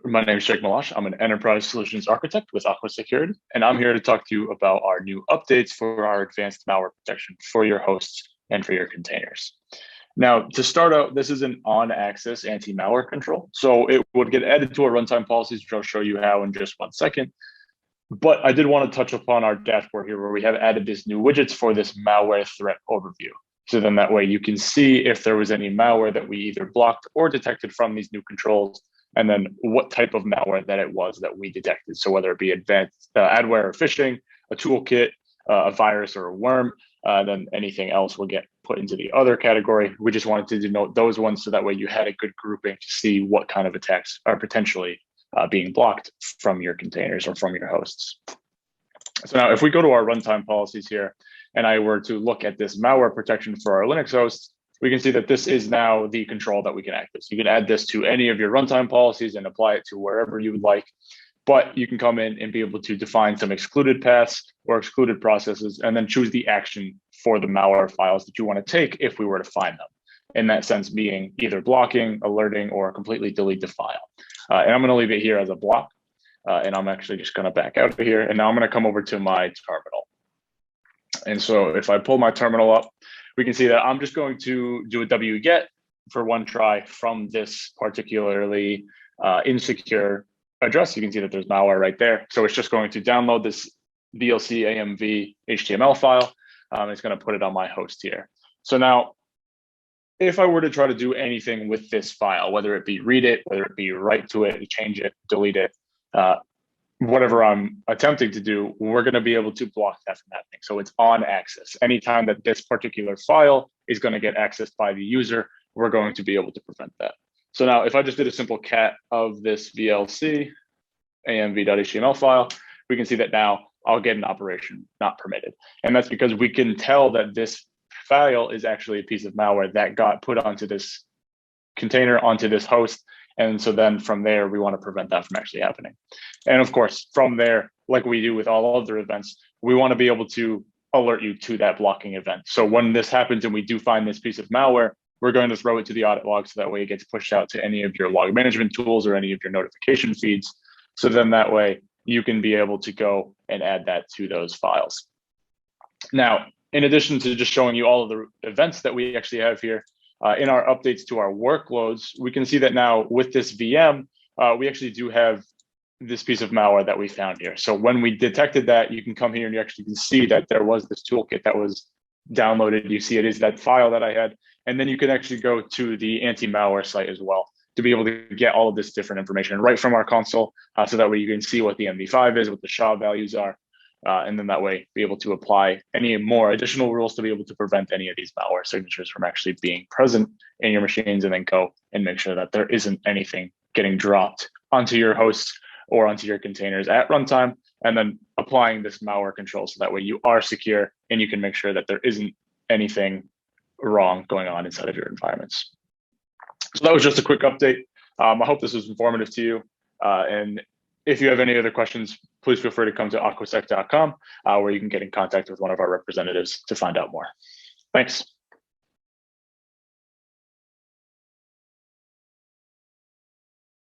My name is Meloche. I'm an enterprise solutions architect with Aqua Security, and I'm here to talk to you about our new updates for our advanced malware protection for your hosts and for your containers. Now, to start out, this is an on-access anti-malware control. So it would get added to our runtime policies, which I'll show you how in just 1 second. But I did want to touch upon our dashboard here where we have added this new widgets for this malware threat overview. So then that way you can see if there was any malware that we either blocked or detected from these new controls, and then what type of malware that it was that we detected. So whether it be advanced adware or phishing, a toolkit, a virus or a worm, then anything else will get put into the other category. We just wanted to denote those ones so that way you had a good grouping to see what kind of attacks are potentially being blocked from your containers or from your hosts. So now if we go to our runtime policies here, and I were to look at this malware protection for our Linux hosts, we can see that this is now the control that we can access. You can add this to any of your runtime policies and apply it to wherever you would like, but you can come in and be able to define some excluded paths or excluded processes, and then choose the action for the malware files that you want to take if we were to find them. In that sense, being either blocking, alerting, or completely delete the file. And I'm going to leave it here as a block. And I'm actually just going to back out of here. And now I'm going to come over to my terminal. And so if I pull my terminal up, we can see that I'm just going to do a wget for one try from this particularly insecure address. You can see that there's malware right there. So it's just going to download this VLC AMV HTML file. It's going to put it on my host here. So now, if I were to try to do anything with this file, whether it be read it, whether it be write to it, change it, delete it, whatever I'm attempting to do, we're going to be able to block that from happening. So it's on access. Anytime that this particular file is going to get accessed by the user, we're going to be able to prevent that. So now if I just did a simple cat of this VLC amv.html file, we can see that now I'll get an operation not permitted. And that's because we can tell that this file is actually a piece of malware that got put onto this container, onto this host. And so then from there, we want to prevent that from actually happening. And of course, from there, like we do with all other events, we want to be able to alert you to that blocking event. So when this happens and we do find this piece of malware, we're going to throw it to the audit log so that way it gets pushed out to any of your log management tools or any of your notification feeds. So then that way you can be able to go and add that to those files. Now, in addition to just showing you all of the events that we actually have here, in our updates to our workloads, we can see that now with this VM, we actually do have this piece of malware that we found here. So when we detected that, you can come here and you actually can see that there was this toolkit that was downloaded. You see it is that file that I had. And then you can actually go to the anti-malware site as well to be able to get all of this different information right from our console. So that way you can see what the MD5 is, what the SHA values are. And then that way be able to apply any more additional rules to be able to prevent any of these malware signatures from actually being present in your machines, and then go and make sure that there isn't anything getting dropped onto your hosts or onto your containers at runtime, and then applying this malware control so that way you are secure and you can make sure that there isn't anything wrong going on inside of your environments. So that was just a quick update. I hope this was informative to you. And if you have any other questions, please feel free to come to aquasec.com, where you can get in contact with one of our representatives to find out more. Thanks.